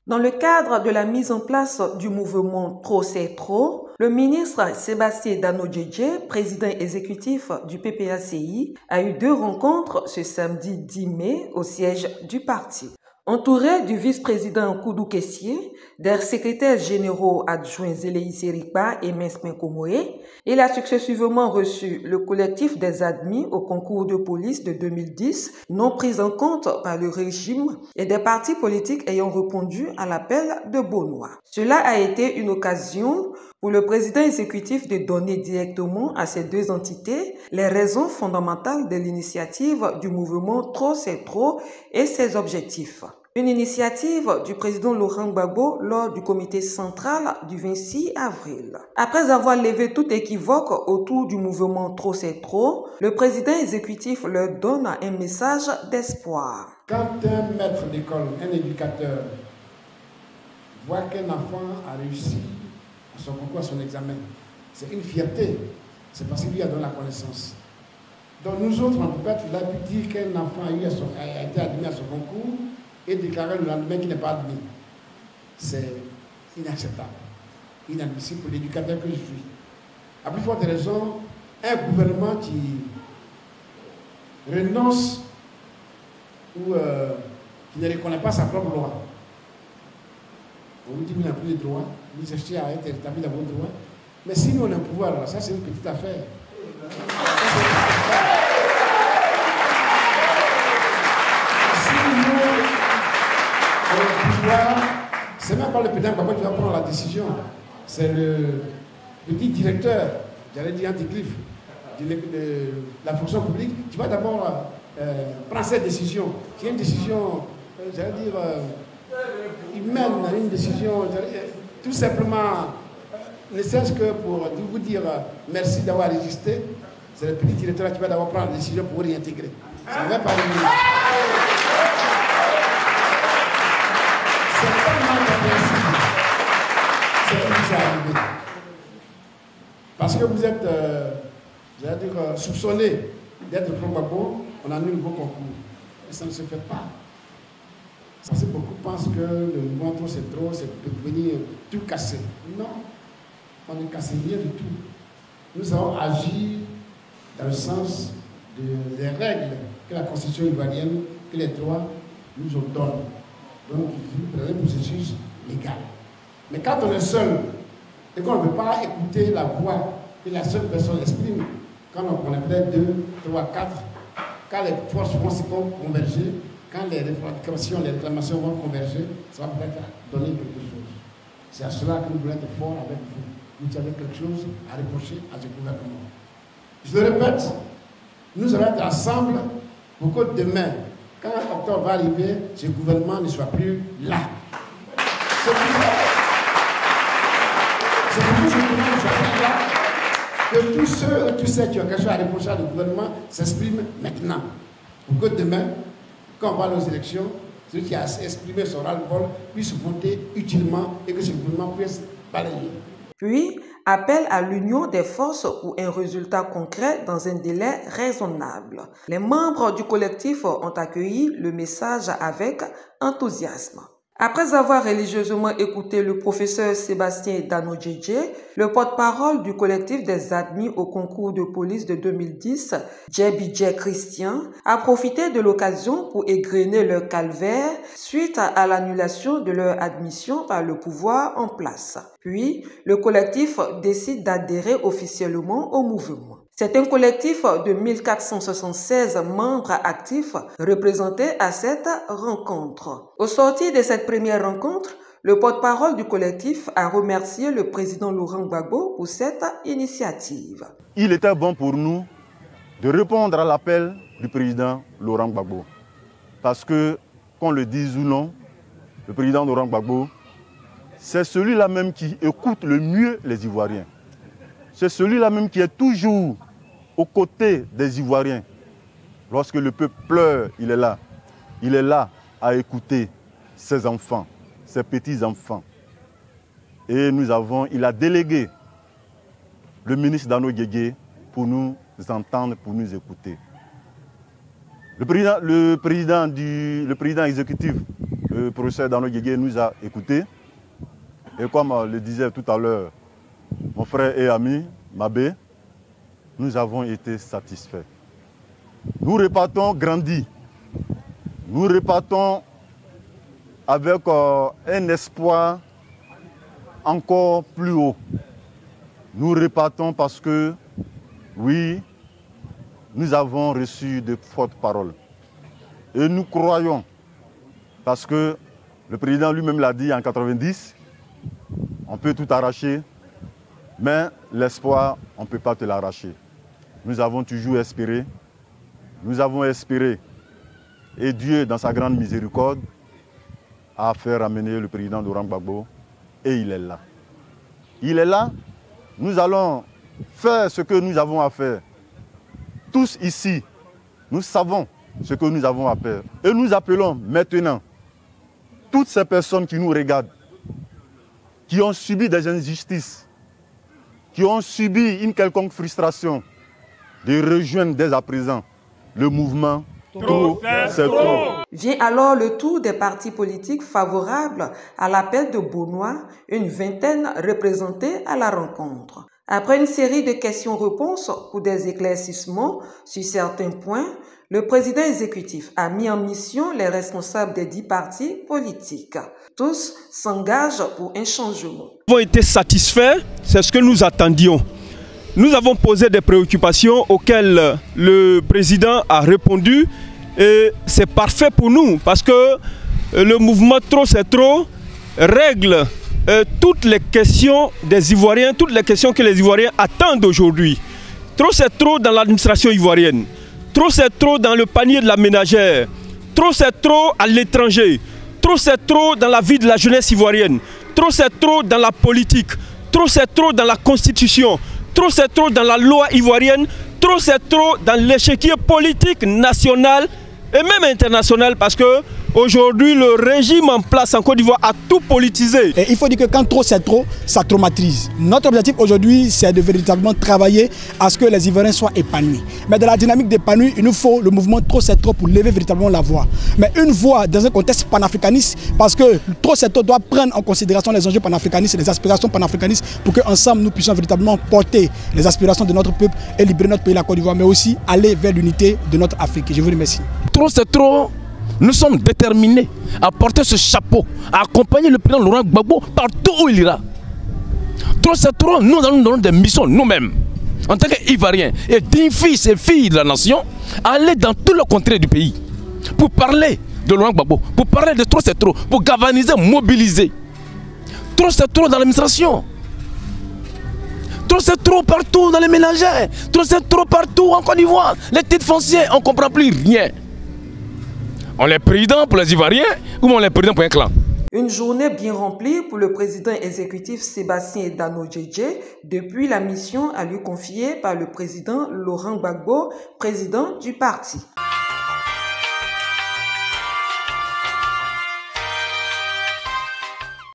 Dans le cadre de la mise en place du mouvement Trop c'est trop, le ministre Sébastien Dano-Djedje, président exécutif du PPACI, a eu 2 rencontres ce samedi 10 mai au siège du parti. Entouré du vice-président Koudou Kessié, des secrétaires généraux adjoints Zéléi Serikba et Mensmen Komoé, il a successivement reçu le collectif des admis au concours de police de 2010, non pris en compte par le régime, et des partis politiques ayant répondu à l'appel de Beaunois. Cela a été une occasion pour le président exécutif de donner directement à ces 2 entités les raisons fondamentales de l'initiative du mouvement Trop c'est trop et ses objectifs. Une initiative du président Laurent Gbagbo lors du comité central du 26 avril. Après avoir levé tout équivoque autour du mouvement Trop c'est trop, le président exécutif leur donne un message d'espoir. Quand un maître d'école, un éducateur, voit qu'un enfant a réussi à son concours, à son examen, c'est une fierté. C'est parce qu'il lui a donné la connaissance. Donc nous autres, on peut pas être là et dire qu'un enfant a été admis à son concours et déclarer le lendemain qu'il n'est pas admis. C'est inacceptable, inadmissible pour l'éducateur que je suis. À plus forte raison, un gouvernement qui renonce ou qui ne reconnaît pas sa propre loi. On nous dit qu'il n'a plus de droits, nous cherchons à être établis dans vos droits. Mais si nous on a un pouvoir, alors ça c'est une petite affaire. C'est même pas le président qui va prendre la décision, c'est le petit directeur, j'allais dire anti-cliff, de la fonction publique, qui va d'abord prendre cette décision, qui est une décision, j'allais dire, humaine, une décision, tout simplement, ne serait-ce que pour vous dire merci d'avoir résisté, c'est le petit directeur qui va d'abord prendre la décision pour vous réintégrer. Ça ne va pas arriver. Parce que vous êtes, j'allais dire, soupçonné d'être pro-Gbagbo, on annule vos concours. Et ça ne se fait pas. Parce que beaucoup pensent que le mouvement Trop c'est trop, c'est de venir tout casser. Non, on ne casse rien du tout. Nous avons agi dans le sens des règles que la Constitution ivoirienne, que les droits nous donnent. Donc, il faut un processus légal. Mais quand on est seul, et qu'on ne peut pas écouter la voix que la seule personne exprime, quand on est peut-être 2, 3, 4, quand les forces vont converger, quand les réclamations vont converger, ça va peut-être donner quelque chose. C'est à cela que nous voulons être forts avec vous. Vous avez quelque chose à reprocher à ce gouvernement. Je le répète, nous allons être ensemble pour que demain, quand octobre va arriver, ce gouvernement ne soit plus là. C'est pour ce gouvernement ne soit plus là que tous ceux et tous ceux qui ont quelque chose à reprocher au gouvernement s'expriment maintenant. Pour que demain, quand on va aux élections, celui qui a exprimé son ras-le-bol puisse voter utilement et que ce gouvernement puisse balayer. Puis, appel à l'union des forces pour un résultat concret dans un délai raisonnable. Les membres du collectif ont accueilli le message avec enthousiasme. Après avoir religieusement écouté le professeur Sébastien Dano-Djedje, le porte-parole du collectif des admis au concours de police de 2010, Djebidje Christian, a profité de l'occasion pour égrener leur calvaire suite à l'annulation de leur admission par le pouvoir en place. Puis, le collectif décide d'adhérer officiellement au mouvement. C'est un collectif de 1476 membres actifs représentés à cette rencontre. Au sortir de cette première rencontre, le porte-parole du collectif a remercié le président Laurent Gbagbo pour cette initiative. Il était bon pour nous de répondre à l'appel du président Laurent Gbagbo. Parce que, qu'on le dise ou non, le président Laurent Gbagbo, c'est celui-là même qui écoute le mieux les Ivoiriens. C'est celui-là même qui est toujours aux côtés des Ivoiriens. Lorsque le peuple pleure, il est là. Il est là à écouter ses enfants, ses petits-enfants. Et il a délégué le ministre Dano-Djedje pour nous entendre, pour nous écouter. Le président exécutif, le professeur Dano Djedje nous a écoutés. Et comme le disait tout à l'heure mon frère et ami Mabé, nous avons été satisfaits. Nous repartons grandis. Nous repartons avec un espoir encore plus haut. Nous repartons parce que, oui, nous avons reçu de fortes paroles. Et nous croyons, parce que le président lui-même l'a dit en 90, on peut tout arracher, mais l'espoir, on ne peut pas te l'arracher. Nous avons toujours espéré. Nous avons espéré. Et Dieu, dans sa grande miséricorde, a fait ramener le président Laurent Gbagbo. Et il est là. Il est là. Nous allons faire ce que nous avons à faire. Tous ici, nous savons ce que nous avons à faire. Et nous appelons maintenant toutes ces personnes qui nous regardent, qui ont subi des injustices, qui ont subi une quelconque frustration, de rejoindre dès à présent le mouvement Trop, c'est trop. Vient alors le tour des partis politiques favorables à l'appel de Benoît, une vingtaine représentés à la rencontre. Après une série de questions-réponses pour des éclaircissements sur certains points, le président exécutif a mis en mission les responsables des 10 partis politiques. Tous s'engagent pour un changement. Nous avons été satisfaits, c'est ce que nous attendions. Nous avons posé des préoccupations auxquelles le président a répondu et c'est parfait pour nous parce que le mouvement Trop c'est trop règle toutes les questions des Ivoiriens, toutes les questions que les Ivoiriens attendent aujourd'hui. Trop c'est trop dans l'administration ivoirienne, trop c'est trop dans le panier de la ménagère, trop c'est trop à l'étranger, trop c'est trop dans la vie de la jeunesse ivoirienne, trop c'est trop dans la politique, trop c'est trop dans la constitution. Trop c'est trop dans la loi ivoirienne, trop c'est trop dans l'échiquier politique national et même international parce que aujourd'hui le régime en place en Côte d'Ivoire a tout politisé. Et il faut dire que quand trop c'est trop, ça traumatise. Notre objectif aujourd'hui c'est de véritablement travailler à ce que les Ivoiriens soient épanouis. Mais dans la dynamique d'épanouir, il nous faut le mouvement Trop c'est trop pour lever véritablement la voix. Mais une voix dans un contexte panafricaniste parce que Trop c'est trop doit prendre en considération les enjeux panafricanistes et les aspirations panafricanistes pour qu'ensemble nous puissions véritablement porter les aspirations de notre peuple et libérer notre pays, la Côte d'Ivoire, mais aussi aller vers l'unité de notre Afrique. Je vous remercie. Trop c'est trop. Nous sommes déterminés à porter ce chapeau, à accompagner le président Laurent Gbagbo partout où il ira. Trop c'est trop, nous allons nous donner des missions nous-mêmes, en tant qu'Ivoiriens et dignes fils et filles de la nation, aller dans tous les contrées du pays pour parler de Laurent Gbagbo, pour parler de trop c'est trop, pour galvaniser, mobiliser. Trop c'est trop dans l'administration. Trop c'est trop partout dans les ménagères. Trop c'est trop partout en Côte d'Ivoire. Les titres fonciers, on ne comprend plus rien. On est président pour les Ivoiriens ou on est président pour un clan? Une journée bien remplie pour le président exécutif Sébastien Dano Djedje depuis la mission à lui confier par le président Laurent Gbagbo, président du parti.